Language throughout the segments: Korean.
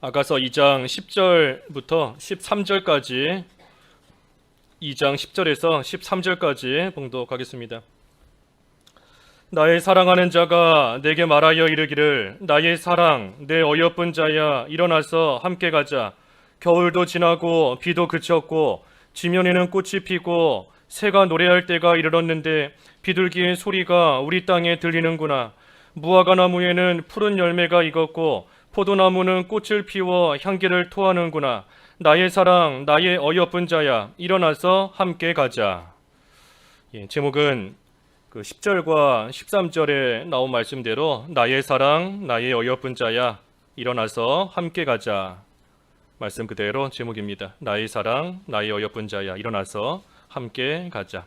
아가서 2장 10절부터 13절까지 2장 10절에서 13절까지 봉독하겠습니다. 나의 사랑하는 자가 내게 말하여 이르기를 나의 사랑 내 어여쁜 자야 일어나서 함께 가자. 겨울도 지나고 비도 그쳤고 지면에는 꽃이 피고 새가 노래할 때가 이르렀는데 비둘기의 소리가 우리 땅에 들리는구나. 무화과 나무에는 푸른 열매가 익었고 포도나무는 꽃을 피워 향기를 토하는구나. 나의 사랑 나의 어여쁜 자야 일어나서 함께 가자. 제목은 10절과 13절에 나온 말씀대로 나의 사랑 나의 어여쁜 자야 일어나서 함께 가자. 말씀 그대로 제목입니다. 나의 사랑 나의 어여쁜 자야 일어나서 함께 가자.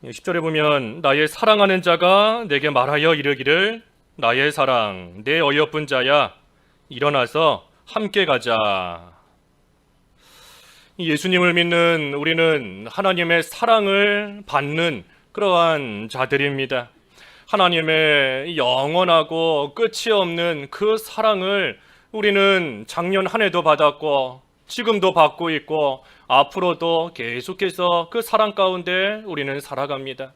10절에 보면 나의 사랑하는 자가 내게 말하여 이르기를 나의 사랑 내 어여쁜 자야 일어나서 함께 가자. 예수님을 믿는 우리는 하나님의 사랑을 받는 그러한 자들입니다. 하나님의 영원하고 끝이 없는 그 사랑을 우리는 작년 한 해도 받았고 지금도 받고 있고 앞으로도 계속해서 그 사랑 가운데 우리는 살아갑니다.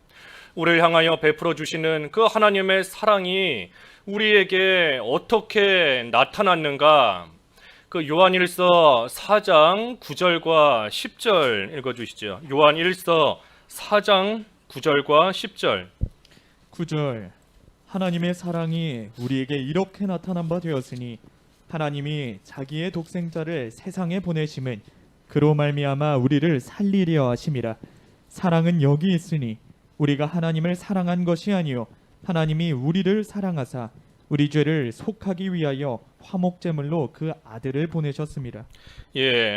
우리를 향하여 베풀어 주시는 그 하나님의 사랑이 우리에게 어떻게 나타났는가? 요한일서 4장 9절과 10절 읽어주시죠. 요한일서 4장 9절과 10절. 9절 하나님의 사랑이 우리에게 이렇게 나타난 바 되었으니 하나님이 자기의 독생자를 세상에 보내심은 그로 말미암아 우리를 살리려 하심이라. 사랑은 여기 있으니 우리가 하나님을 사랑한 것이 아니요 하나님이 우리를 사랑하사 우리 죄를 속하기 위하여 화목제물로 그 아들을 보내셨습니다.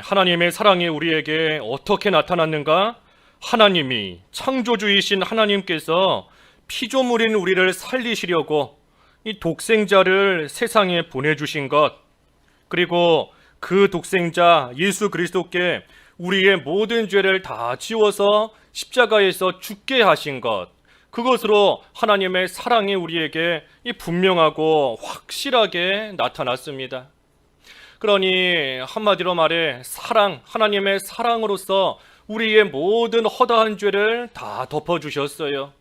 하나님의 사랑이 우리에게 어떻게 나타났는가? 하나님이 창조주이신 하나님께서 피조물인 우리를 살리시려고 이 독생자를 세상에 보내주신 것, 그리고 그 독생자 예수 그리스도께 우리의 모든 죄를 다 지워서 십자가에서 죽게 하신 것, 그것으로 하나님의 사랑이 우리에게 분명하고 확실하게 나타났습니다. 그러니 한마디로 말해 하나님의 사랑으로서 우리의 모든 허다한 죄를 다 덮어주셨어요.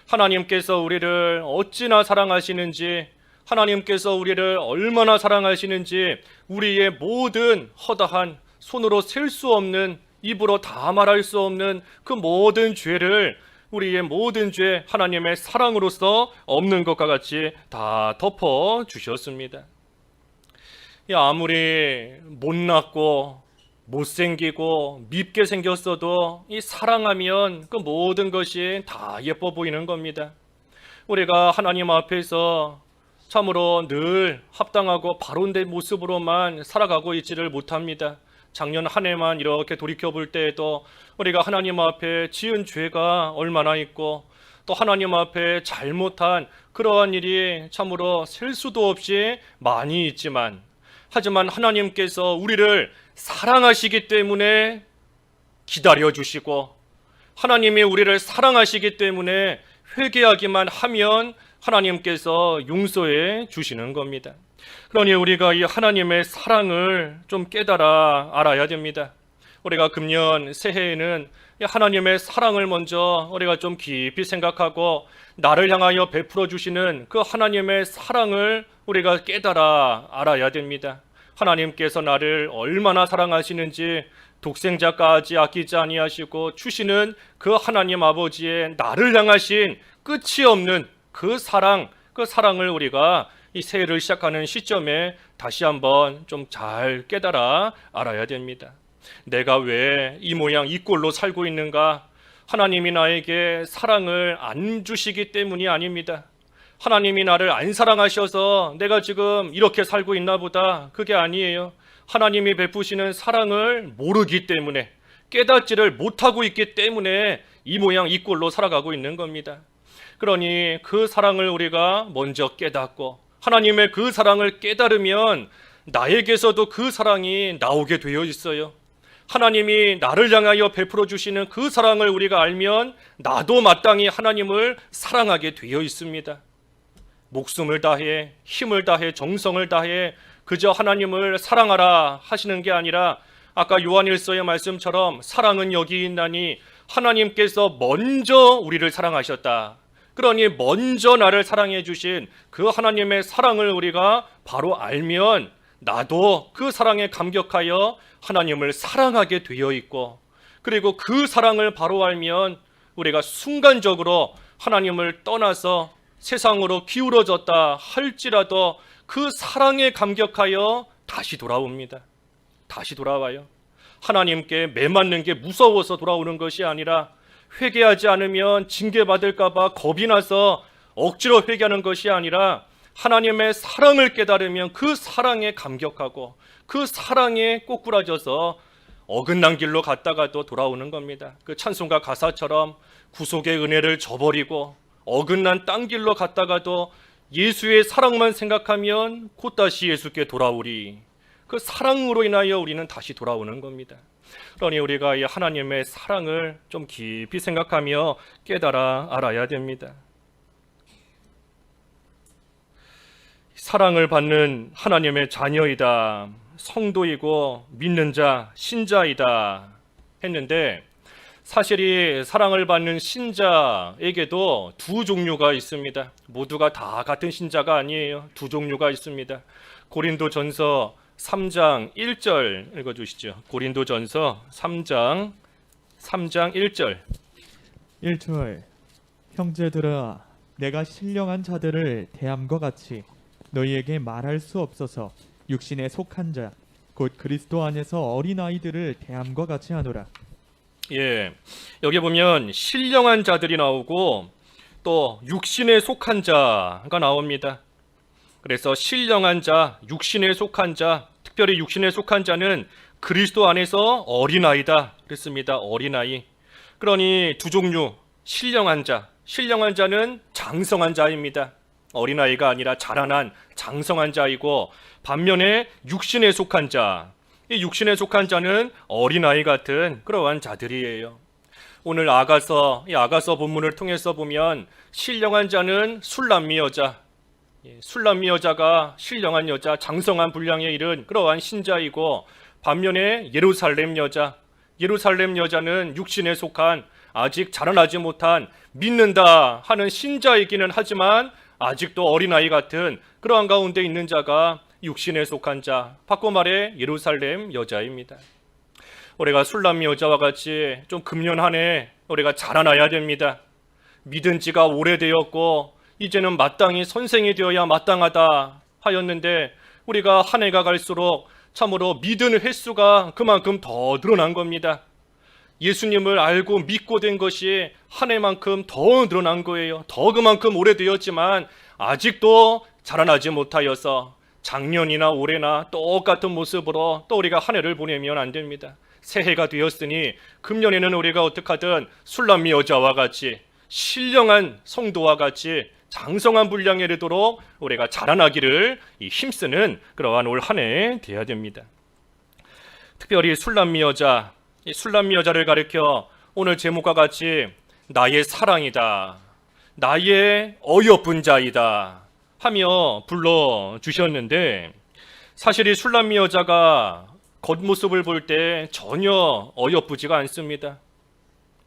하나님께서 우리를 어찌나 사랑하시는지, 하나님께서 우리를 얼마나 사랑하시는지 우리의 모든 허다한 손으로 셀 수 없는, 입으로 다 말할 수 없는 그 모든 죄를, 우리의 모든 죄 하나님의 사랑으로서 없는 것과 같이 다 덮어 주셨습니다. 아무리 못났고 못생기고 밉게 생겼어도 이 사랑하면 그 모든 것이 다 예뻐 보이는 겁니다. 우리가 하나님 앞에서 참으로 늘 합당하고 바른된 모습으로만 살아가고 있지를 못합니다. 작년 한 해만 이렇게 돌이켜 볼 때에도 우리가 하나님 앞에 지은 죄가 얼마나 있고 또 하나님 앞에 잘못한 그러한 일이 참으로 셀 수도 없이 많이 있지만, 하지만 하나님께서 우리를 사랑하시기 때문에 기다려주시고, 하나님이 우리를 사랑하시기 때문에 회개하기만 하면 하나님께서 용서해 주시는 겁니다. 그러니 우리가 이 하나님의 사랑을 좀 깨달아 알아야 됩니다. 우리가 금년 새해에는 하나님의 사랑을 먼저 우리가 좀 깊이 생각하고 나를 향하여 베풀어 주시는 그 하나님의 사랑을 우리가 깨달아 알아야 됩니다. 하나님께서 나를 얼마나 사랑하시는지 독생자까지 아끼지 아니하시고 주시는 그 하나님 아버지의 나를 향하신 끝이 없는 그 사랑을 우리가 이 새해를 시작하는 시점에 다시 한번 좀 잘 깨달아 알아야 됩니다. 내가 왜 이 모양 이 꼴로 살고 있는가? 하나님이 나에게 사랑을 안 주시기 때문이 아닙니다. 하나님이 나를 안 사랑하셔서 내가 지금 이렇게 살고 있나 보다, 그게 아니에요. 하나님이 베푸시는 사랑을 모르기 때문에, 깨닫지를 못하고 있기 때문에 이 모양 이 꼴로 살아가고 있는 겁니다. 그러니 그 사랑을 우리가 먼저 깨닫고 하나님의 그 사랑을 깨달으면 나에게서도 그 사랑이 나오게 되어 있어요. 하나님이 나를 향하여 베풀어 주시는 그 사랑을 우리가 알면 나도 마땅히 하나님을 사랑하게 되어 있습니다. 목숨을 다해, 힘을 다해, 정성을 다해 그저 하나님을 사랑하라 하시는 게 아니라 아까 요한일서의 말씀처럼 사랑은 여기 있나니 하나님께서 먼저 우리를 사랑하셨다. 그러니 먼저 나를 사랑해 주신 그 하나님의 사랑을 우리가 바로 알면 나도 그 사랑에 감격하여 하나님을 사랑하게 되어 있고, 그리고 그 사랑을 바로 알면 우리가 순간적으로 하나님을 떠나서 세상으로 기울어졌다 할지라도 그 사랑에 감격하여 다시 돌아옵니다. 다시 돌아와요. 하나님께 매맞는 게 무서워서 돌아오는 것이 아니라 회개하지 않으면 징계받을까 봐 겁이 나서 억지로 회개하는 것이 아니라 하나님의 사랑을 깨달으면 그 사랑에 감격하고 그 사랑에 꼬꾸라져서 어긋난 길로 갔다가도 돌아오는 겁니다. 그 찬송가 가사처럼 구속의 은혜를 저버리고 어긋난 딴 길로 갔다가도 예수의 사랑만 생각하면 곧 다시 예수께 돌아오리. 그 사랑으로 인하여 우리는 다시 돌아오는 겁니다. 그러니 우리가 이 하나님의 사랑을 좀 깊이 생각하며 깨달아 알아야 됩니다. 사랑을 받는 하나님의 자녀이다, 성도이고 믿는 자, 신자이다 했는데, 사실 이 사랑을 받는 신자에게도 두 종류가 있습니다. 모두가 다 같은 신자가 아니에요. 두 종류가 있습니다. 고린도전서 3장 1절 읽어주시죠. 고린도전서 3장 1절. 1절 형제들아 내가 신령한 자들을 대함과 같이 너희에게 말할 수 없어서 육신에 속한 자 곧 그리스도 안에서 어린아이들을 대함과 같이 하노라. 예, 여기 보면 신령한 자들이 나오고 또 육신에 속한 자가 나옵니다. 그래서 신령한 자, 육신에 속한 자, 특별히 육신에 속한 자는 그리스도 안에서 어린아이다 그랬습니다. 어린아이. 그러니 두 종류, 신령한 자는 장성한 자입니다. 어린아이가 아니라 자라난 장성한 자이고, 반면에 육신에 속한 자, 이 육신에 속한 자는 어린아이 같은 그러한 자들이에요. 오늘 이 아가서 본문을 통해서 보면 신령한 자는 술람미 여자, 술람미 여자가 신령한 여자, 장성한 분량에 이른 그러한 신자이고, 반면에 예루살렘 여자는 육신에 속한 아직 자라나지 못한 믿는다 하는 신자이기는 하지만 아직도 어린아이 같은 그러한 가운데 있는 자가 육신에 속한 자, 바꿔 말해 예루살렘 여자입니다. 우리가 술람미 여자와 같이 좀 금년한해 우리가 자라나야 됩니다. 믿은 지가 오래되었고 이제는 마땅히 선생이 되어야 마땅하다 하였는데, 우리가 한 해가 갈수록 참으로 믿은 횟수가 그만큼 더 늘어난 겁니다. 예수님을 알고 믿고 된 것이 한 해만큼 더 늘어난 거예요. 더 그만큼 오래되었지만 아직도 자라나지 못하여서 작년이나 올해나 똑같은 모습으로 또 우리가 한 해를 보내면 안 됩니다. 새해가 되었으니 금년에는 우리가 어떻게 하든 술람미 여자와 같이 신령한 성도와 같이 장성한 분량에 이르도록 우리가 자라나기를 힘쓰는 그러한 올 한 해 되어야 됩니다. 특별히 술람미 여자를 가리켜 오늘 제목과 같이 나의 사랑이다, 나의 어여쁜 자이다 하며 불러주셨는데, 사실 이 술람미 여자가 겉모습을 볼 때 전혀 어여쁘지가 않습니다.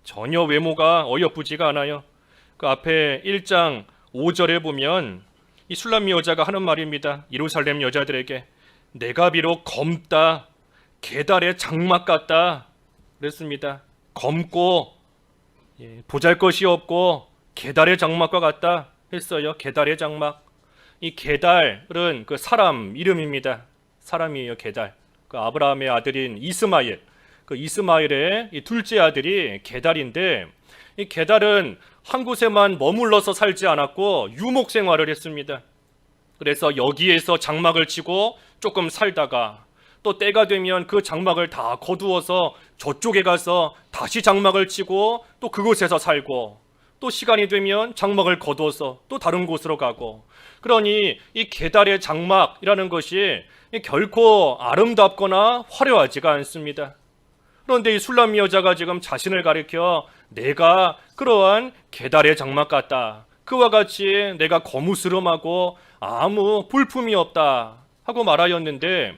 전혀 외모가 어여쁘지가 않아요. 그 앞에 1장 5절에 보면 이 술람미 여자가 하는 말입니다. 예루살렘 여자들에게 내가 비록 검다, 게달의 장막 같다 그랬습니다. 검고 보잘것이 없고 게달의 장막과 같다 했어요. 게달의 장막. 이 게달은 그 사람 이름입니다. 사람이에요. 게달. 그 아브라함의 아들인 이스마엘, 그 이스마엘의 이 둘째 아들이 게달인데, 이 게달은 한 곳에만 머물러서 살지 않았고 유목 생활을 했습니다. 그래서 여기에서 장막을 치고 조금 살다가 또 때가 되면 그 장막을 다 거두어서 저쪽에 가서 다시 장막을 치고 또 그곳에서 살고, 또 시간이 되면 장막을 거두어서 또 다른 곳으로 가고, 그러니 이 게달의 장막이라는 것이 결코 아름답거나 화려하지가 않습니다. 그런데 이 술람미 여자가 지금 자신을 가리켜 내가 그러한 게달의 장막 같다, 그와 같이 내가 거무스름하고 아무 볼품이 없다 하고 말하였는데,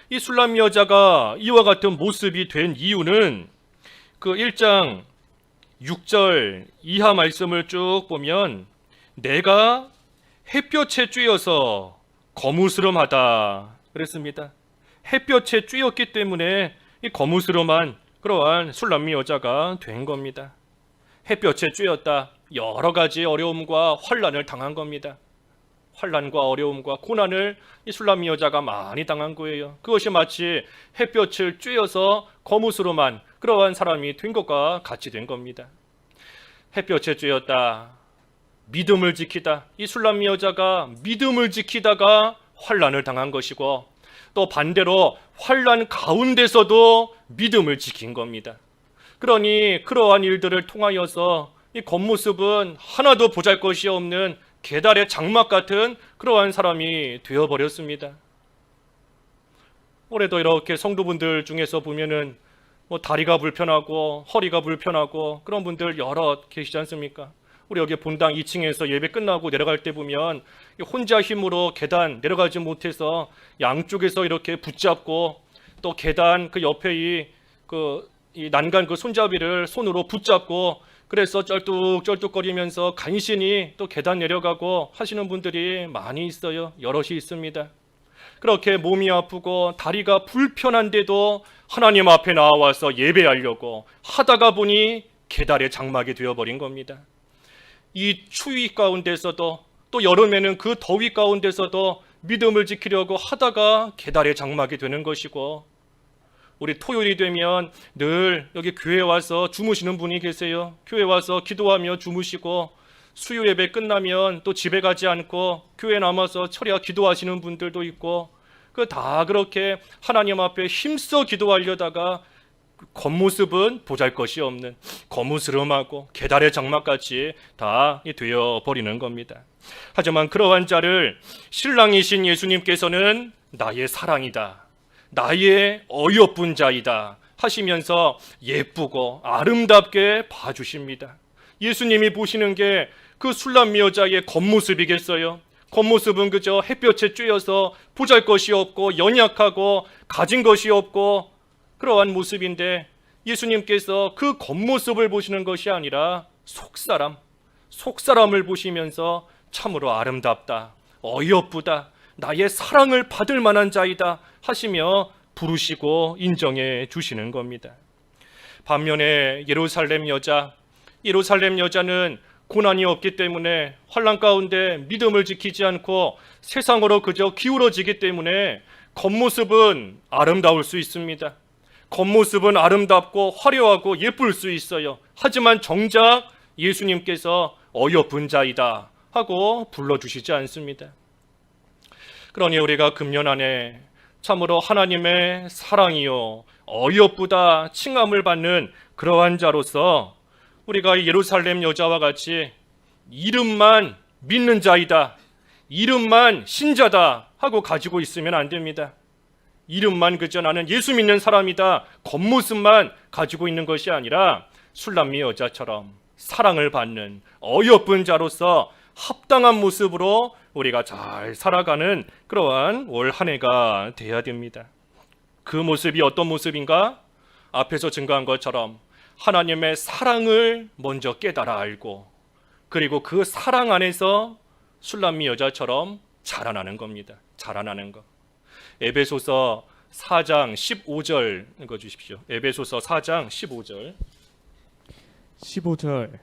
이 술람 여자가 이와 같은 모습이 된 이유는 그 1장 6절 이하 말씀을 쭉 보면 내가 햇볕에 쬐어서 거무스름하다 그랬습니다. 햇볕에 쬐었기 때문에 이 거무스름한 그러한 술람 여자가 된 겁니다. 햇볕에 쬐었다. 여러 가지 어려움과 환난을 당한 겁니다. 환난과 어려움과 고난을 이 술람 여자가 많이 당한 거예요. 그것이 마치 햇볕을 쬐어서 거무스름한 그러한 사람이 된 것과 같이 된 겁니다. 햇볕에 쬐었다. 믿음을 지키다. 이 술람 여자가 믿음을 지키다가 환난을 당한 것이고, 또 반대로 환난 가운데서도 믿음을 지킨 겁니다. 그러니 그러한 일들을 통하여서 이 겉모습은 하나도 보잘것이 없는 계달의 장막 같은 그러한 사람이 되어버렸습니다. 올해도 이렇게 성도분들 중에서 보면은 다리가 불편하고 허리가 불편하고 그런 분들 여러 계시지 않습니까? 우리 여기 본당 2층에서 예배 끝나고 내려갈 때 보면 혼자 힘으로 계단 내려가지 못해서 양쪽에서 이렇게 붙잡고, 또 계단 그 옆에 이 난간 그 손잡이를 손으로 붙잡고, 그래서 쩔뚝쩔뚝거리면서 간신히 또 계단 내려가고 하시는 분들이 많이 있어요. 여럿이 있습니다. 그렇게 몸이 아프고 다리가 불편한데도 하나님 앞에 나와서 예배하려고 하다가 보니 계달의 장막이 되어버린 겁니다. 이 추위 가운데서도, 또 여름에는 그 더위 가운데서도 믿음을 지키려고 하다가 계달의 장막이 되는 것이고, 우리 토요일이 되면 늘 여기 교회 와서 주무시는 분이 계세요. 교회 와서 기도하며 주무시고, 수요 예배 끝나면 또 집에 가지 않고 교회 남아서 철야 기도하시는 분들도 있고, 그 다 그렇게 하나님 앞에 힘써 기도하려다가 겉모습은 보잘것이 없는 거무스름하고 계달의 장막같이 다 되어버리는 겁니다. 하지만 그러한 자를 신랑이신 예수님께서는 나의 사랑이다, 나의 어여쁜 자이다 하시면서 예쁘고 아름답게 봐주십니다. 예수님이 보시는 게 그 술람 여자의 겉모습이겠어요? 겉모습은 그저 햇볕에 쬐어서 보잘것이 없고 연약하고 가진 것이 없고 그러한 모습인데, 예수님께서 그 겉모습을 보시는 것이 아니라 속사람을 보시면서 참으로 아름답다, 어여쁘다, 나의 사랑을 받을 만한 자이다 하시며 부르시고 인정해 주시는 겁니다. 반면에 예루살렘 여자는 고난이 없기 때문에, 환난 가운데 믿음을 지키지 않고 세상으로 그저 기울어지기 때문에 겉모습은 아름다울 수 있습니다. 겉모습은 아름답고 화려하고 예쁠 수 있어요. 하지만 정작 예수님께서 어여쁜 자이다 하고 불러주시지 않습니다. 그러니 우리가 금년 안에 참으로 하나님의 사랑이요 어여쁘다 칭함을 받는 그러한 자로서, 우리가 예루살렘 여자와 같이 이름만 믿는 자이다, 이름만 신자다 하고 가지고 있으면 안 됩니다. 이름만 그저 나는 예수 믿는 사람이다, 겉모습만 가지고 있는 것이 아니라 술람미 여자처럼 사랑을 받는 어여쁜 자로서 합당한 모습으로 우리가 잘 살아가는 그러한 올 한 해가 돼야 됩니다. 그 모습이 어떤 모습인가? 앞에서 증거한 것처럼 하나님의 사랑을 먼저 깨달아 알고, 그리고 그 사랑 안에서 술람미 여자처럼 자라나는 겁니다. 자라나는 것. 에베소서 4장 15절 읽어주십시오. 에베소서 4장 15절. 15절.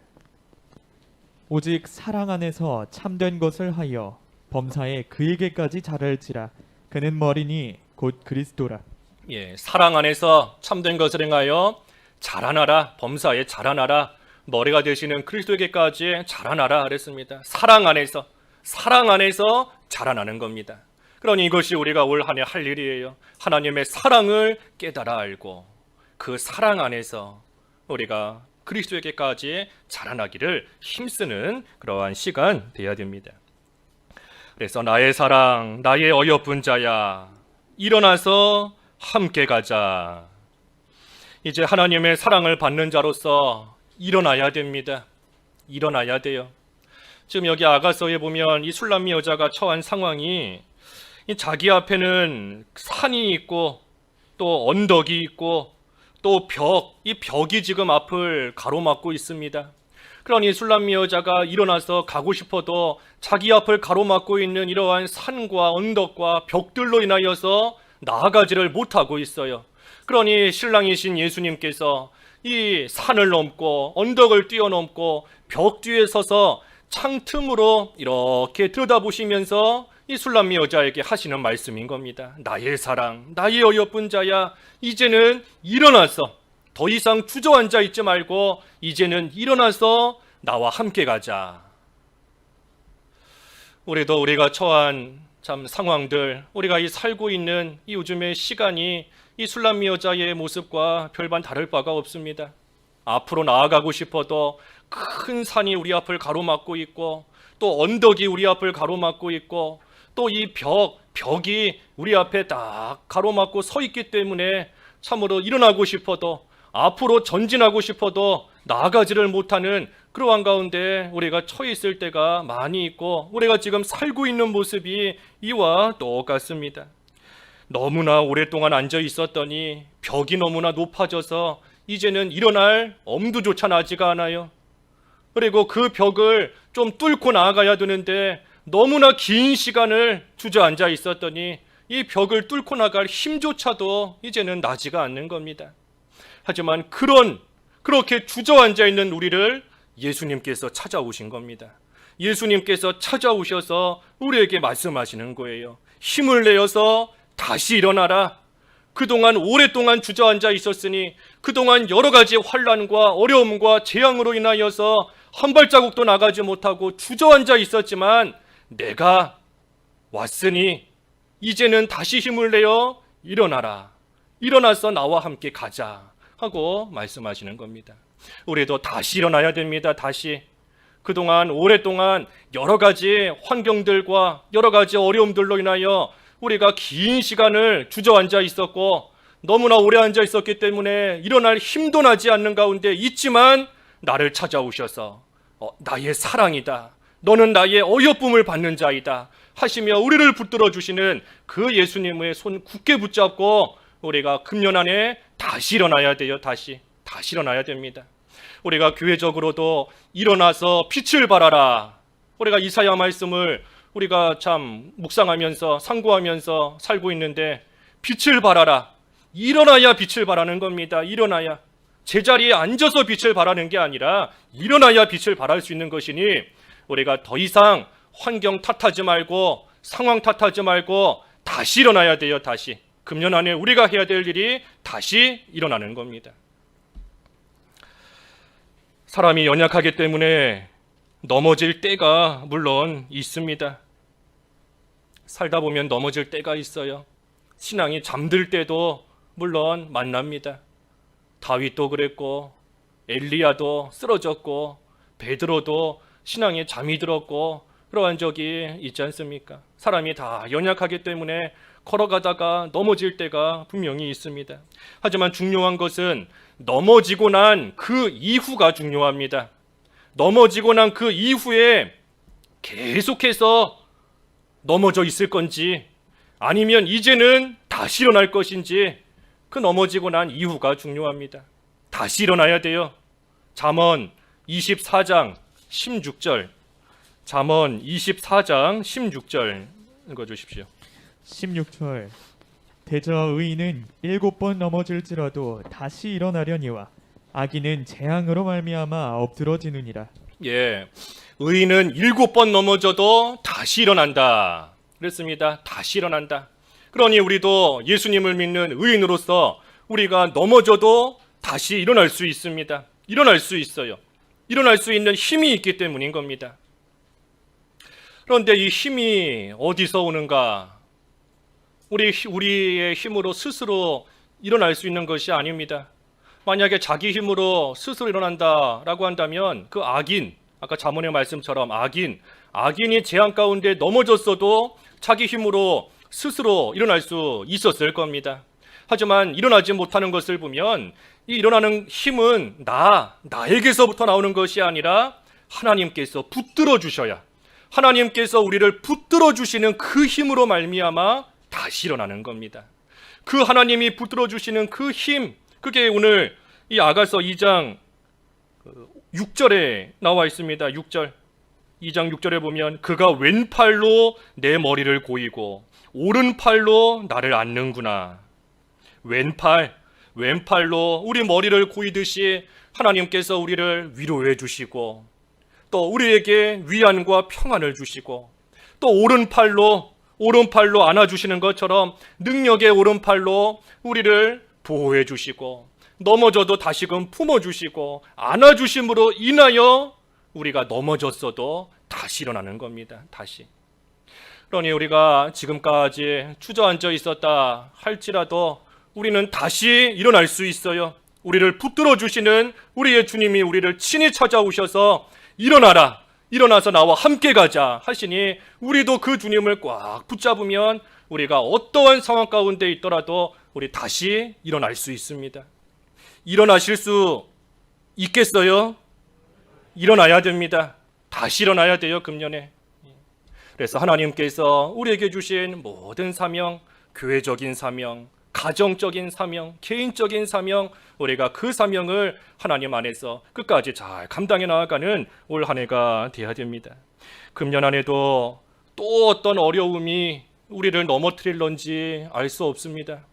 오직 사랑 안에서 참된 것을 하여 범사에 그에게까지 자랄지라. 그는 머리니 곧 그리스도라. 예, 사랑 안에서 참된 것을 행하여 자라나라, 범사에 자라나라, 머리가 되시는 그리스도에게까지 자라나라 그랬습니다. 사랑 안에서 자라나는 겁니다. 그러니 이것이 우리가 올 한 해 할 일이에요. 하나님의 사랑을 깨달아 알고 그 사랑 안에서 우리가 그리스도에게까지 자라나기를 힘쓰는 그러한 시간 되어야 됩니다. 그래서 나의 사랑, 나의 어여쁜 자야, 일어나서 함께 가자. 이제 하나님의 사랑을 받는 자로서 일어나야 됩니다. 일어나야 돼요. 지금 여기 아가서에 보면 이 술람미 여자가 처한 상황이 이 자기 앞에는 산이 있고 또 언덕이 있고 또 이 벽이 지금 앞을 가로막고 있습니다. 그러니 술람미 여자가 일어나서 가고 싶어도 자기 앞을 가로막고 있는 이러한 산과 언덕과 벽들로 인하여서 나아가지를 못하고 있어요. 그러니 신랑이신 예수님께서 이 산을 넘고 언덕을 뛰어넘고 벽 뒤에 서서 창틈으로 이렇게 들여다보시면서 이 술람미 여자에게 하시는 말씀인 겁니다. 나의 사랑, 나의 어여쁜 자야, 이제는 일어나서 더 이상 주저앉아 있지 말고 이제는 일어나서 나와 함께 가자. 우리도 우리가 처한 참 상황들, 우리가 이 살고 있는 이 요즘의 시간이 이 술람미 여자의 모습과 별반 다를 바가 없습니다. 앞으로 나아가고 싶어도 큰 산이 우리 앞을 가로막고 있고 또 언덕이 우리 앞을 가로막고 있고 또 이 벽이 우리 앞에 딱 가로막고 서 있기 때문에 참으로 일어나고 싶어도 앞으로 전진하고 싶어도 나아가지를 못하는 그러한 가운데 우리가 처해 있을 때가 많이 있고 우리가 지금 살고 있는 모습이 이와 똑같습니다. 너무나 오랫동안 앉아 있었더니 벽이 너무나 높아져서 이제는 일어날 엄두조차 나지가 않아요. 그리고 그 벽을 좀 뚫고 나아가야 되는데 너무나 긴 시간을 주저앉아 있었더니 이 벽을 뚫고 나갈 힘조차도 이제는 나지가 않는 겁니다. 하지만 그렇게 주저앉아 있는 우리를 예수님께서 찾아오신 겁니다. 예수님께서 찾아오셔서 우리에게 말씀하시는 거예요. 힘을 내어서 다시 일어나라. 그동안 오랫동안 주저앉아 있었으니 그동안 여러 가지 환난과 어려움과 재앙으로 인하여서 한 발자국도 나가지 못하고 주저앉아 있었지만 내가 왔으니 이제는 다시 힘을 내어 일어나라. 일어나서 나와 함께 가자 하고 말씀하시는 겁니다. 우리도 다시 일어나야 됩니다. 다시. 그동안 오랫동안 여러 가지 환경들과 여러 가지 어려움들로 인하여 우리가 긴 시간을 주저앉아 있었고 너무나 오래 앉아 있었기 때문에 일어날 힘도 나지 않는 가운데 있지만 나를 찾아오셔서 나의 사랑이다. 너는 나의 어여쁨을 받는 자이다 하시며 우리를 붙들어 주시는 그 예수님의 손 굳게 붙잡고 우리가 금년 안에 다시 일어나야 돼요. 다시 일어나야 됩니다. 우리가 교회적으로도 일어나서 빛을 발하라. 우리가 이사야 말씀을 우리가 참 묵상하면서 상고하면서 살고 있는데 빛을 발하라. 일어나야 빛을 발하는 겁니다. 일어나야. 제자리에 앉아서 빛을 발하는 게 아니라 일어나야 빛을 발할 수 있는 것이니 우리가 더 이상 환경 탓하지 말고 상황 탓하지 말고 다시 일어나야 돼요. 다시. 금년 안에 우리가 해야 될 일이 다시 일어나는 겁니다. 사람이 연약하기 때문에 넘어질 때가 물론 있습니다. 살다 보면 넘어질 때가 있어요. 신앙이 잠들 때도 물론 만납니다. 다윗도 그랬고 엘리야도 쓰러졌고 베드로도 신앙에 잠이 들었고 그러한 적이 있지 않습니까? 사람이 다 연약하기 때문에 걸어가다가 넘어질 때가 분명히 있습니다. 하지만 중요한 것은 넘어지고 난 그 이후가 중요합니다. 넘어지고 난 그 이후에 계속해서 넘어져 있을 건지 아니면 이제는 다시 일어날 것인지 그 넘어지고 난 이후가 중요합니다. 다시 일어나야 돼요. 잠언 24장 16절 잠언 24장 16절 읽어주십시오. 16절 대저 의인은 7번 넘어질지라도 다시 일어나려니와 악인은 재앙으로 말미암아 엎드러지느니라. 예, 의인은 7번 넘어져도 다시 일어난다 그랬습니다. 다시 일어난다. 그러니 우리도 예수님을 믿는 의인으로서 우리가 넘어져도 다시 일어날 수 있습니다. 일어날 수 있어요. 일어날 수 있는 힘이 있기 때문인 겁니다. 그런데 이 힘이 어디서 오는가? 우리의 힘으로 스스로 일어날 수 있는 것이 아닙니다. 만약에 자기 힘으로 스스로 일어난다라고 한다면 그 악인, 아까 잠언의 말씀처럼 악인이 재앙 가운데 넘어졌어도 자기 힘으로 스스로 일어날 수 있었을 겁니다. 하지만 일어나지 못하는 것을 보면 이 일어나는 힘은 나에게서부터 나오는 것이 아니라 하나님께서 붙들어 주셔야, 하나님께서 우리를 붙들어 주시는 그 힘으로 말미암아 다시 일어나는 겁니다. 그 하나님이 붙들어 주시는 그 힘, 그게 오늘 이 아가서 2장 6절에 나와 있습니다. 6절. 2장 6절에 보면 그가 왼팔로 내 머리를 고이고 오른팔로 나를 안는구나. 왼팔로 우리 머리를 고이듯이 하나님께서 우리를 위로해 주시고 또 우리에게 위안과 평안을 주시고 또 오른팔로 안아주시는 것처럼 능력의 오른팔로 우리를 보호해 주시고 넘어져도 다시금 품어주시고 안아주심으로 인하여 우리가 넘어졌어도 다시 일어나는 겁니다. 다시. 그러니 우리가 지금까지 주저앉아 있었다 할지라도 우리는 다시 일어날 수 있어요. 우리를 붙들어 주시는 우리의 주님이 우리를 친히 찾아오셔서 일어나라, 일어나서 나와 함께 가자 하시니 우리도 그 주님을 꽉 붙잡으면 우리가 어떠한 상황 가운데 있더라도 우리 다시 일어날 수 있습니다. 일어나실 수 있겠어요? 일어나야 됩니다. 다시 일어나야 돼요, 금년에. 그래서 하나님께서 우리에게 주신 모든 사명, 교회적인 사명, 가정적인 사명, 개인적인 사명, 우리가 그 사명을 하나님 안에서 끝까지 잘 감당해 나아가는 올 한 해가 되어야 됩니다. 금년 안에도 또 어떤 어려움이 우리를 넘어뜨릴런지 알 수 없습니다.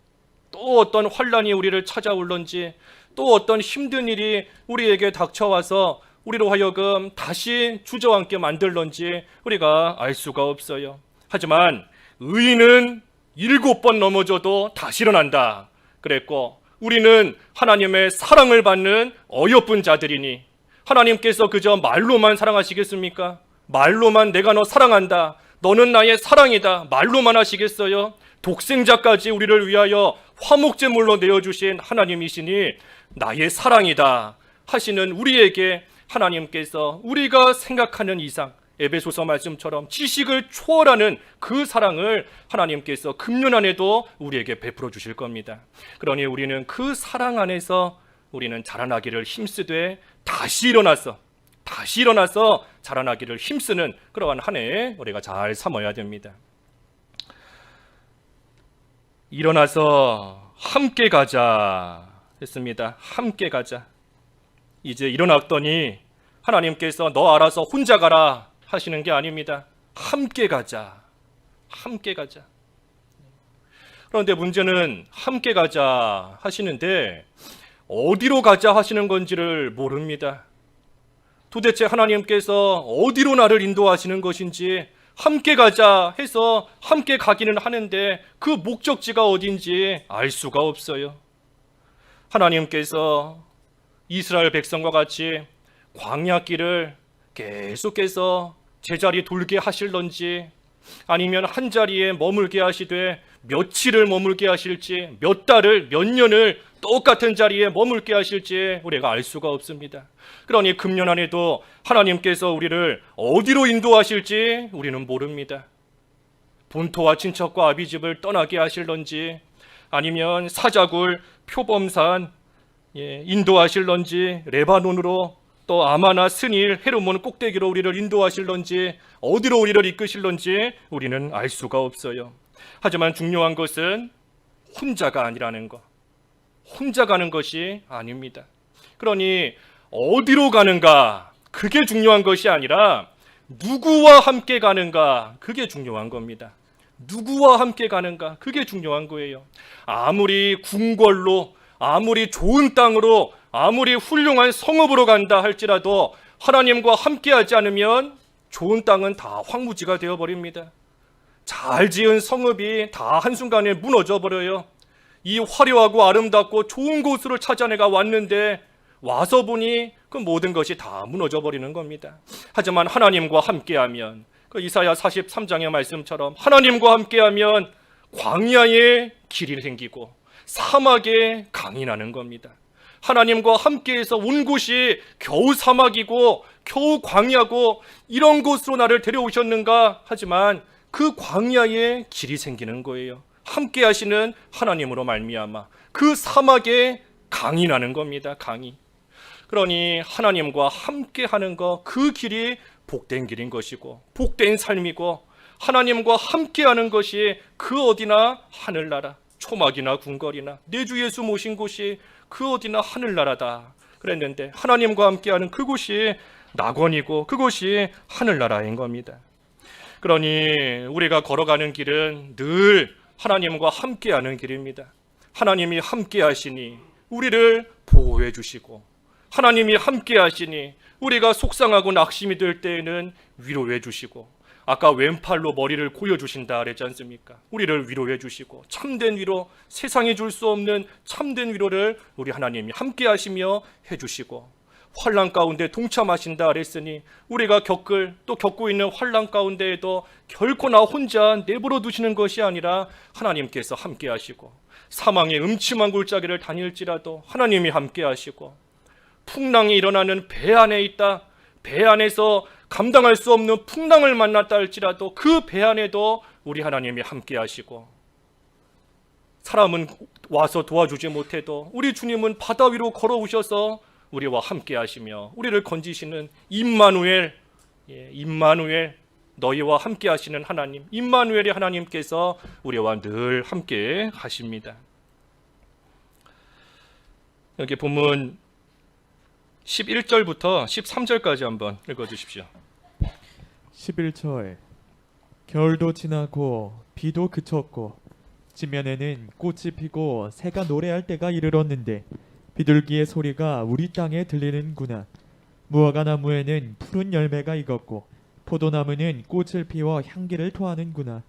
또 어떤 환란이 우리를 찾아올런지, 또 어떤 힘든 일이 우리에게 닥쳐와서 우리로 하여금 다시 주저앉게 만들런지 우리가 알 수가 없어요. 하지만 의인은 7번 넘어져도 다시 일어난다 그랬고, 우리는 하나님의 사랑을 받는 어여쁜 자들이니 하나님께서 그저 말로만 사랑하시겠습니까? 말로만 내가 너 사랑한다, 너는 나의 사랑이다 말로만 하시겠어요? 독생자까지 우리를 위하여 화목제물로 내어주신 하나님이시니 나의 사랑이다 하시는 우리에게 하나님께서 우리가 생각하는 이상, 에베소서 말씀처럼 지식을 초월하는 그 사랑을 하나님께서 금년 안에도 우리에게 베풀어 주실 겁니다. 그러니 우리는 그 사랑 안에서 우리는 자라나기를 힘쓰되 다시 일어나서 자라나기를 힘쓰는 그러한 한 해 우리가 잘 삼아야 됩니다. 일어나서 함께 가자 했습니다. 함께 가자. 이제 일어났더니 하나님께서 너 알아서 혼자 가라 하시는 게 아닙니다. 함께 가자. 함께 가자. 그런데 문제는 함께 가자 하시는데 어디로 가자 하시는 건지를 모릅니다. 도대체 하나님께서 어디로 나를 인도하시는 것인지, 함께 가자 해서 함께 가기는 하는데 그 목적지가 어딘지 알 수가 없어요. 하나님께서 이스라엘 백성과 같이 광야길을 계속해서 제자리 돌게 하실런지, 아니면 한 자리에 머물게 하시되 며칠을 머물게 하실지, 몇 달을, 몇 년을 똑같은 자리에 머물게 하실지 우리가 알 수가 없습니다. 그러니 금년 안에도 하나님께서 우리를 어디로 인도하실지 우리는 모릅니다. 본토와 친척과 아비집을 떠나게 하실런지, 아니면 사자굴, 표범산 인도하실런지, 레바논으로 또 아마나 스닐, 헤르몬 꼭대기로 우리를 인도하실런지, 어디로 우리를 이끄실런지 우리는 알 수가 없어요. 하지만 중요한 것은 혼자가 아니라는 것, 혼자 가는 것이 아닙니다. 그러니 어디로 가는가, 그게 중요한 것이 아니라 누구와 함께 가는가, 그게 중요한 겁니다. 누구와 함께 가는가, 그게 중요한 거예요. 아무리 궁궐로, 아무리 좋은 땅으로, 아무리 훌륭한 성읍으로 간다 할지라도 하나님과 함께하지 않으면 좋은 땅은 다 황무지가 되어버립니다. 잘 지은 성읍이 다 한순간에 무너져 버려요. 이 화려하고 아름답고 좋은 곳으로 찾아 내가 왔는데 와서 보니 그 모든 것이 다 무너져 버리는 겁니다. 하지만 하나님과 함께하면, 그 이사야 43장의 말씀처럼 하나님과 함께하면 광야에 길이 생기고 사막에 강이 나는 겁니다. 하나님과 함께해서 온 곳이 겨우 사막이고 겨우 광야고 이런 곳으로 나를 데려오셨는가 하지만 그 광야에 길이 생기는 거예요. 함께 하시는 하나님으로 말미암아 그 사막에 강이 나는 겁니다. 강이. 그러니 하나님과 함께 하는 것, 그 길이 복된 길인 것이고 복된 삶이고, 하나님과 함께 하는 것이 그 어디나 하늘나라, 초막이나 궁궐이나 내 주 예수 모신 곳이 그 어디나 하늘나라다 그랬는데, 하나님과 함께 하는 그곳이 낙원이고 그곳이 하늘나라인 겁니다. 그러니 우리가 걸어가는 길은 늘 하나님과 함께 하는 길입니다. 하나님이 함께 하시니 우리를 보호해 주시고, 하나님이 함께 하시니 우리가 속상하고 낙심이 될 때에는 위로해 주시고, 아까 왼팔로 머리를 고여주신다 그랬지 않습니까? 우리를 위로해 주시고, 참된 위로, 세상이 줄 수 없는 참된 위로를 우리 하나님이 함께 하시며 해주시고, 환난 가운데 동참하신다 그랬으니 우리가 겪고 있는 환난 가운데에도 결코 나 혼자 내버려 두시는 것이 아니라 하나님께서 함께 하시고, 사망의 음침한 골짜기를 다닐지라도 하나님이 함께 하시고, 풍랑이 일어나는 배 안에 있다, 배 안에서 감당할 수 없는 풍랑을 만났다 할지라도 그 배 안에도 우리 하나님이 함께 하시고, 사람은 와서 도와주지 못해도 우리 주님은 바다 위로 걸어오셔서 우리와 함께 하시며 우리를 건지시는 임마누엘, 임마누엘, 너희와 함께 하시는 하나님, 임마누엘의 하나님께서 우리와 늘 함께 하십니다. 여기 본문 11절부터 13절까지 한번 읽어주십시오. 11절. 겨울도 지나고 비도 그쳤고 지면에는 꽃이 피고 새가 노래할 때가 이르렀는데 비둘기의 소리가 우리 땅에 들리는구나. 무화과 나무에는 푸른 열매가 익었고 포도나무는 꽃을 피워 향기를 토하는구나.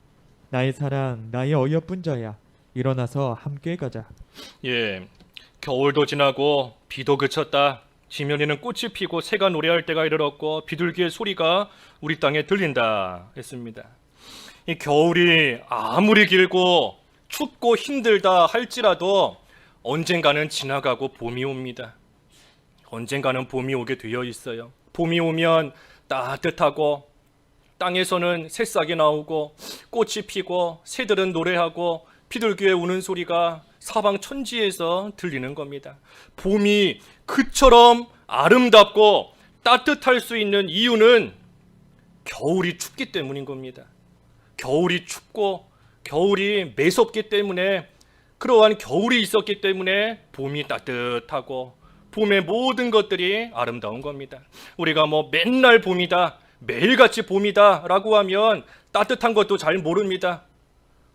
나의 사랑, 나의 어여쁜 자야, 일어나서 함께 가자. 겨울도 지나고 비도 그쳤다. 지면에는 꽃이 피고 새가 노래할 때가 이르렀고 비둘기의 소리가 우리 땅에 들린다 했습니다. 이 겨울이 아무리 길고 춥고 힘들다 할지라도 언젠가는 지나가고 봄이 옵니다. 언젠가는 봄이 오게 되어 있어요. 봄이 오면 따뜻하고 땅에서는 새싹이 나오고 꽃이 피고 새들은 노래하고 비둘기의 우는 소리가 사방 천지에서 들리는 겁니다. 봄이 그처럼 아름답고 따뜻할 수 있는 이유는 겨울이 춥기 때문인 겁니다. 겨울이 춥고 겨울이 매섭기 때문에, 그러한 겨울이 있었기 때문에 봄이 따뜻하고 봄의 모든 것들이 아름다운 겁니다. 우리가 맨날 봄이다, 매일같이 봄이다 라고 하면 따뜻한 것도 잘 모릅니다.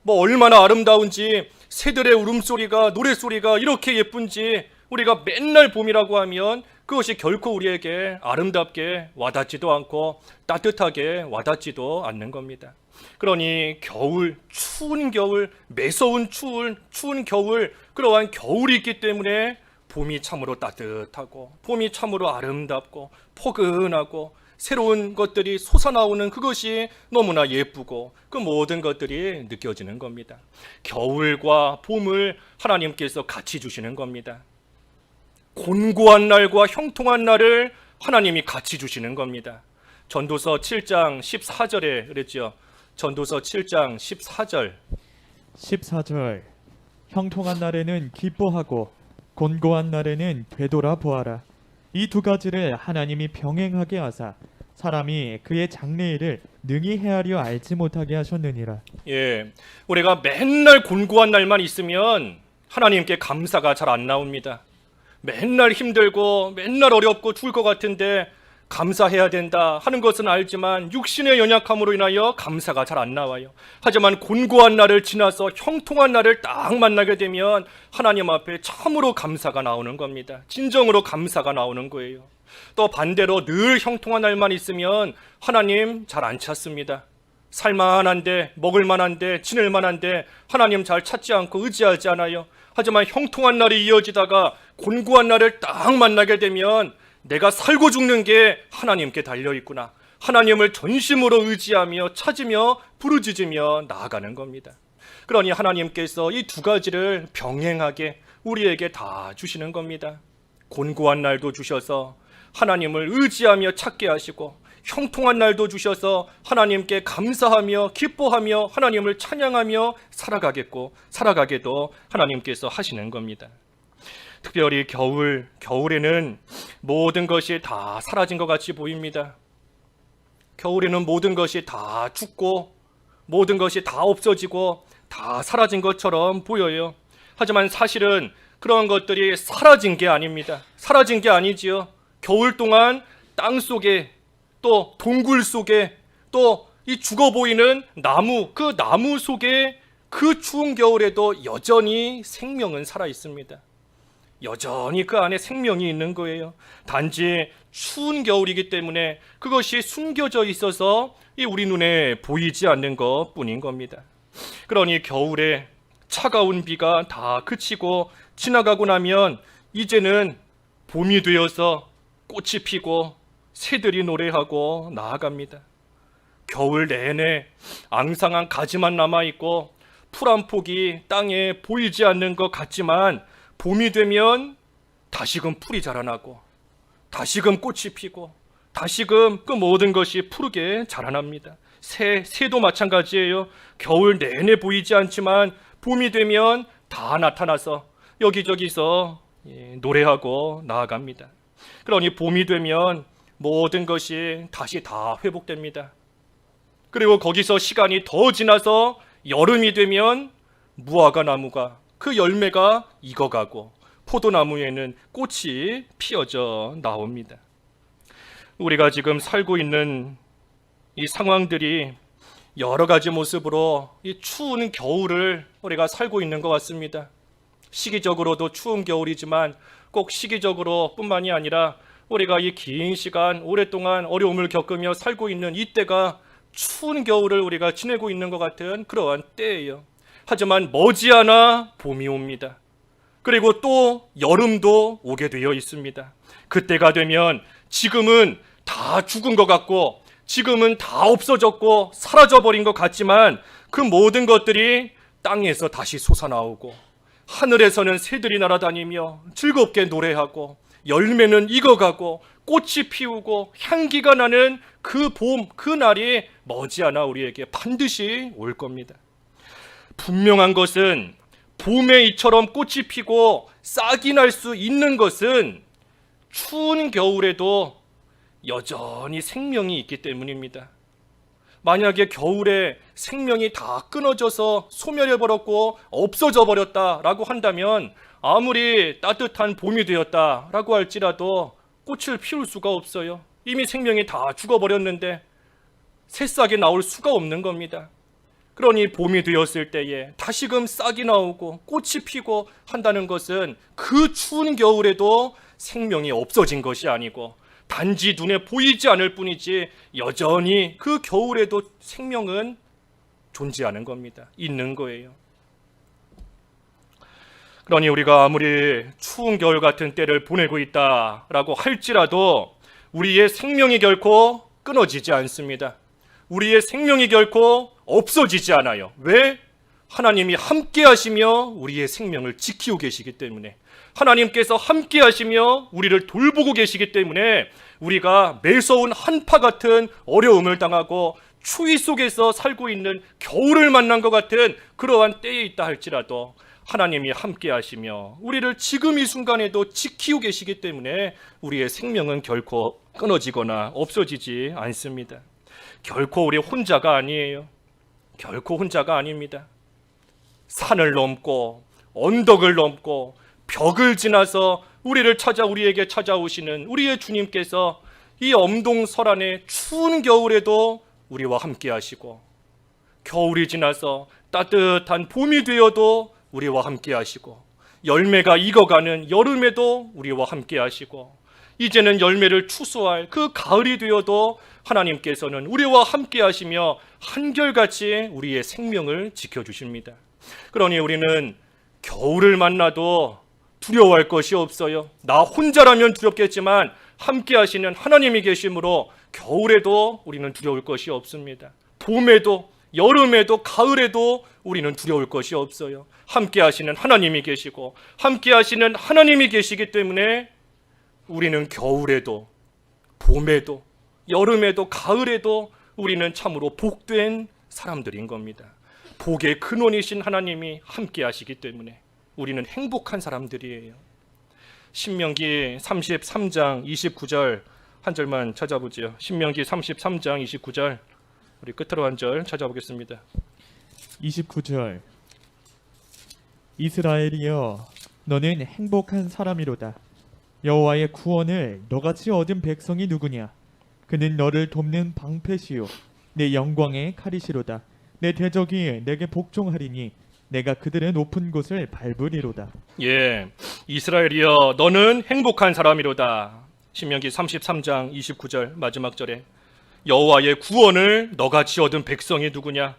얼마나 아름다운지, 새들의 울음소리가, 노랫소리가 이렇게 예쁜지 우리가 맨날 봄이라고 하면 그것이 결코 우리에게 아름답게 와닿지도 않고 따뜻하게 와닿지도 않는 겁니다. 그러니 겨울, 추운 겨울, 매서운 추운 겨울, 그러한 겨울이 있기 때문에 봄이 참으로 따뜻하고 봄이 참으로 아름답고 포근하고 새로운 것들이 솟아나오는 그것이 너무나 예쁘고 그 모든 것들이 느껴지는 겁니다. 겨울과 봄을 하나님께서 같이 주시는 겁니다. 곤고한 날과 형통한 날을 하나님이 같이 주시는 겁니다. 전도서 7장 14절에 그랬죠. 전도서 7장 14절. 14절. 형통한 날에는 기뻐하고 곤고한 날에는 되돌아 보아라. 이 두 가지를 하나님이 병행하게 하사 사람이 그의 장래일을 능히 헤아려 알지 못하게 하셨느니라. 우리가 맨날 곤고한 날만 있으면 하나님께 감사가 잘 안 나옵니다. 맨날 힘들고 맨날 어렵고 죽을 것 같은데 감사해야 된다 하는 것은 알지만 육신의 연약함으로 인하여 감사가 잘 안 나와요. 하지만 곤고한 날을 지나서 형통한 날을 딱 만나게 되면 하나님 앞에 참으로 감사가 나오는 겁니다. 진정으로 감사가 나오는 거예요. 또 반대로 늘 형통한 날만 있으면 하나님 잘 안 찾습니다. 살만한데, 먹을만한데, 지낼만한데 하나님 잘 찾지 않고 의지하지 않아요. 하지만 형통한 날이 이어지다가 곤고한 날을 딱 만나게 되면 내가 살고 죽는 게 하나님께 달려있구나, 하나님을 전심으로 의지하며 찾으며 부르짖으며 나아가는 겁니다. 그러니 하나님께서 이 두 가지를 병행하게 우리에게 다 주시는 겁니다. 곤고한 날도 주셔서 하나님을 의지하며 찾게 하시고, 형통한 날도 주셔서 하나님께 감사하며 기뻐하며 하나님을 찬양하며 살아가게도 하나님께서 하시는 겁니다. 특별히 겨울에는 모든 것이 다 사라진 것 같이 보입니다. 겨울에는 모든 것이 다 죽고 모든 것이 다 없어지고 다 사라진 것처럼 보여요. 하지만 사실은 그런 것들이 사라진 게 아닙니다. 사라진 게 아니지요. 겨울 동안 땅 속에 또 동굴 속에 또 이 죽어 보이는 나무, 그 나무 속에 그 추운 겨울에도 여전히 생명은 살아 있습니다. 여전히 그 안에 생명이 있는 거예요. 단지 추운 겨울이기 때문에 그것이 숨겨져 있어서 우리 눈에 보이지 않는 것뿐인 겁니다. 그러니 겨울에 차가운 비가 다 그치고 지나가고 나면 이제는 봄이 되어서 꽃이 피고 새들이 노래하고 나아갑니다. 겨울 내내 앙상한 가지만 남아있고 풀 한 폭이 땅에 보이지 않는 것 같지만 봄이 되면 다시금 풀이 자라나고 다시금 꽃이 피고 다시금 그 모든 것이 푸르게 자라납니다. 새도 마찬가지예요. 겨울 내내 보이지 않지만 봄이 되면 다 나타나서 여기저기서 노래하고 나아갑니다. 그러니 봄이 되면 모든 것이 다시 다 회복됩니다. 그리고 거기서 시간이 더 지나서 여름이 되면 무화과 나무가 그 열매가 익어가고 포도나무에는 꽃이 피어져 나옵니다. 우리가 지금 살고 있는 이 상황들이 여러 가지 모습으로 이 추운 겨울을 우리가 살고 있는 것 같습니다. 시기적으로도 추운 겨울이지만 꼭 시기적으로 뿐만이 아니라 우리가 이 긴 시간 오랫동안 어려움을 겪으며 살고 있는 이때가 추운 겨울을 우리가 지내고 있는 것 같은 그러한 때예요. 하지만 머지않아 봄이 옵니다. 그리고 또 여름도 오게 되어 있습니다. 그때가 되면 지금은 다 죽은 것 같고 지금은 다 없어졌고 사라져버린 것 같지만 그 모든 것들이 땅에서 다시 솟아나오고 하늘에서는 새들이 날아다니며 즐겁게 노래하고 열매는 익어가고 꽃이 피우고 향기가 나는 그 봄, 그 날이 머지않아 우리에게 반드시 올 겁니다. 분명한 것은 봄에 이처럼 꽃이 피고 싹이 날 수 있는 것은 추운 겨울에도 여전히 생명이 있기 때문입니다. 만약에 겨울에 생명이 다 끊어져서 소멸해버렸고 없어져 버렸다라고 한다면 아무리 따뜻한 봄이 되었다라고 할지라도 꽃을 피울 수가 없어요. 이미 생명이 다 죽어버렸는데 새싹이 나올 수가 없는 겁니다. 그러니 봄이 되었을 때에 다시금 싹이 나오고 꽃이 피고 한다는 것은 그 추운 겨울에도 생명이 없어진 것이 아니고 단지 눈에 보이지 않을 뿐이지 여전히 그 겨울에도 생명은 존재하는 겁니다. 있는 거예요. 그러니 우리가 아무리 추운 겨울 같은 때를 보내고 있다라고 할지라도 우리의 생명이 결코 끊어지지 않습니다. 우리의 생명이 결코 없어지지 않아요. 왜? 하나님이 함께 하시며 우리의 생명을 지키고 계시기 때문에, 하나님께서 함께 하시며 우리를 돌보고 계시기 때문에 우리가 매서운 한파 같은 어려움을 당하고 추위 속에서 살고 있는 겨울을 만난 것 같은 그러한 때에 있다 할지라도 하나님이 함께 하시며 우리를 지금 이 순간에도 지키고 계시기 때문에 우리의 생명은 결코 끊어지거나 없어지지 않습니다. 결코 우리 혼자가 아니에요. 결코 혼자가 아닙니다. 산을 넘고 언덕을 넘고 벽을 지나서 우리에게 찾아오시는 우리의 주님께서 이 엄동설안의 추운 겨울에도 우리와 함께 하시고, 겨울이 지나서 따뜻한 봄이 되어도 우리와 함께 하시고, 열매가 익어가는 여름에도 우리와 함께 하시고, 이제는 열매를 추수할 그 가을이 되어도 하나님께서는 우리와 함께 하시며 한결같이 우리의 생명을 지켜주십니다. 그러니 우리는 겨울을 만나도 두려워할 것이 없어요. 나 혼자라면 두렵겠지만 함께 하시는 하나님이 계심으로 겨울에도 우리는 두려울 것이 없습니다. 봄에도 여름에도 가을에도 우리는 두려울 것이 없어요. 함께 하시는 하나님이 계시고 함께 하시는 하나님이 계시기 때문에 우리는 겨울에도 봄에도 여름에도 가을에도 우리는 참으로 복된 사람들인 겁니다. 복의 근원이신 하나님이 함께 하시기 때문에 우리는 행복한 사람들이에요. 신명기 33장 29절 한 절만 찾아보지요. 신명기 33장 29절 우리 끝으로 한 절 찾아보겠습니다. 29절 이스라엘이여 너는 행복한 사람이로다. 여호와의 구원을 너같이 얻은 백성이 누구냐? 그는 너를 돕는 방패시요 내 영광의 칼이시로다. 내 대적이 내게 복종하리니 내가 그들의 높은 곳을 밟으리로다. 예, 이스라엘이여 너는 행복한 사람이로다. 신명기 33장 29절 마지막 절에 여호와의 구원을 너같이 얻은 백성이 누구냐?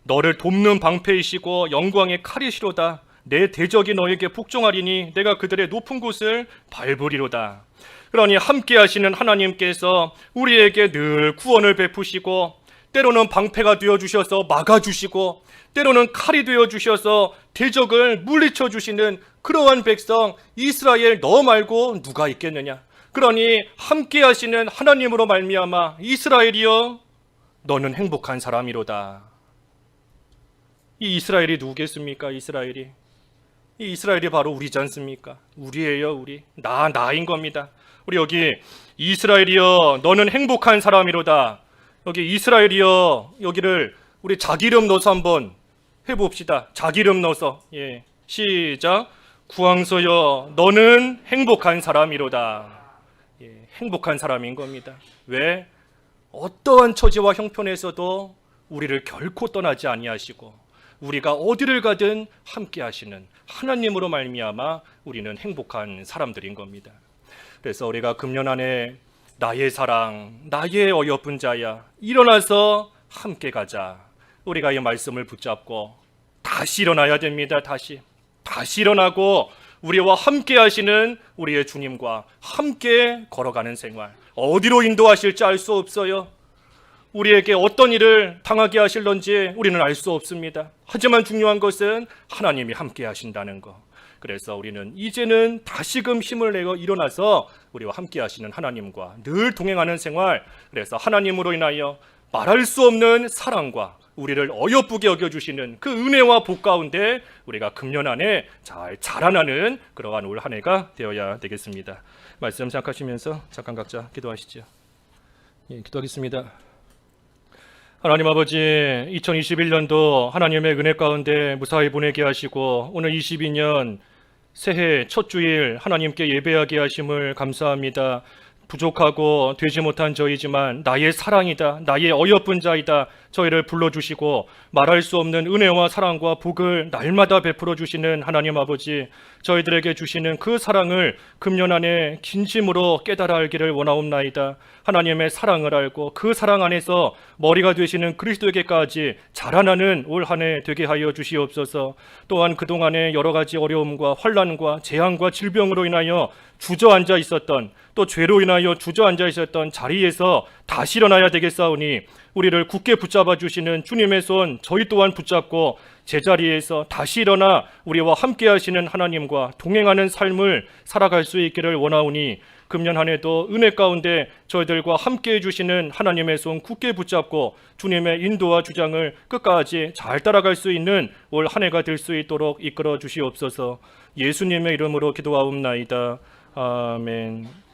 너를 돕는 방패이시고 영광의 칼이시로다. 내 대적이 너에게 복종하리니 내가 그들의 높은 곳을 밟으리로다. 그러니 함께 하시는 하나님께서 우리에게 늘 구원을 베푸시고 때로는 방패가 되어주셔서 막아주시고 때로는 칼이 되어주셔서 대적을 물리쳐 주시는 그러한 백성 이스라엘 너 말고 누가 있겠느냐. 그러니 함께 하시는 하나님으로 말미암아 이스라엘이여 너는 행복한 사람이로다. 이 이스라엘이 누구겠습니까? 이 이스라엘이 바로 우리지 않습니까? 우리예요. 우리 나인 겁니다. 우리 여기 이스라엘이여 너는 행복한 사람이로다. 여기 이스라엘이여 여기를 우리 자기 이름 넣어서 한번 해봅시다. 자기 이름 넣어서 시작. 구황소여 너는 행복한 사람이로다. 행복한 사람인 겁니다. 왜? 어떠한 처지와 형편에서도 우리를 결코 떠나지 아니하시고 우리가 어디를 가든 함께 하시는 하나님으로 말미암아 우리는 행복한 사람들인 겁니다. 그래서 우리가 금년 안에 나의 사랑, 나의 어여쁜 자야 일어나서 함께 가자. 우리가 이 말씀을 붙잡고 다시 일어나야 됩니다. 다시 일어나고 우리와 함께 하시는 우리의 주님과 함께 걸어가는 생활. 어디로 인도하실지 알 수 없어요. 우리에게 어떤 일을 당하게 하실런지 우리는 알 수 없습니다. 하지만 중요한 것은 하나님이 함께 하신다는 거. 그래서 우리는 이제는 다시금 힘을 내어 일어나서 우리와 함께 하시는 하나님과 늘 동행하는 생활. 그래서 하나님으로 인하여 말할 수 없는 사랑과 우리를 어여쁘게 여겨주시는 그 은혜와 복 가운데 우리가 금년 안에 잘 자라나는 그러한 올 한 해가 되어야 되겠습니다. 말씀 생각하시면서 잠깐 각자 기도하시죠. 기도하겠습니다. 하나님 아버지, 2021년도 하나님의 은혜 가운데 무사히 보내게 하시고 오늘 22년 새해 첫 주일 하나님께 예배하게 하심을 감사합니다. 부족하고 되지 못한 저희지만 나의 사랑이다, 나의 어여쁜 자이다 저희를 불러주시고 말할 수 없는 은혜와 사랑과 복을 날마다 베풀어 주시는 하나님 아버지, 저희들에게 주시는 그 사랑을 금년 안에 진심으로 깨달아 알기를 원하옵나이다. 하나님의 사랑을 알고 그 사랑 안에서 머리가 되시는 그리스도에게까지 자라나는 올 한 해 되게 하여 주시옵소서. 또한 그동안의 여러 가지 어려움과 환난과 재앙과 질병으로 인하여 주저앉아 있었던, 또 죄로 인하여 주저앉아 있었던 자리에서 다시 일어나야 되겠사오니 우리를 굳게 붙잡아 주시는 주님의 손 저희 또한 붙잡고 제자리에서 다시 일어나 우리와 함께 하시는 하나님과 동행하는 삶을 살아갈 수 있기를 원하오니 금년 한 해도 은혜 가운데 저희들과 함께 해주시는 하나님의 손 굳게 붙잡고 주님의 인도와 주장을 끝까지 잘 따라갈 수 있는 올 한 해가 될 수 있도록 이끌어 주시옵소서. 예수님의 이름으로 기도하옵나이다. 아멘.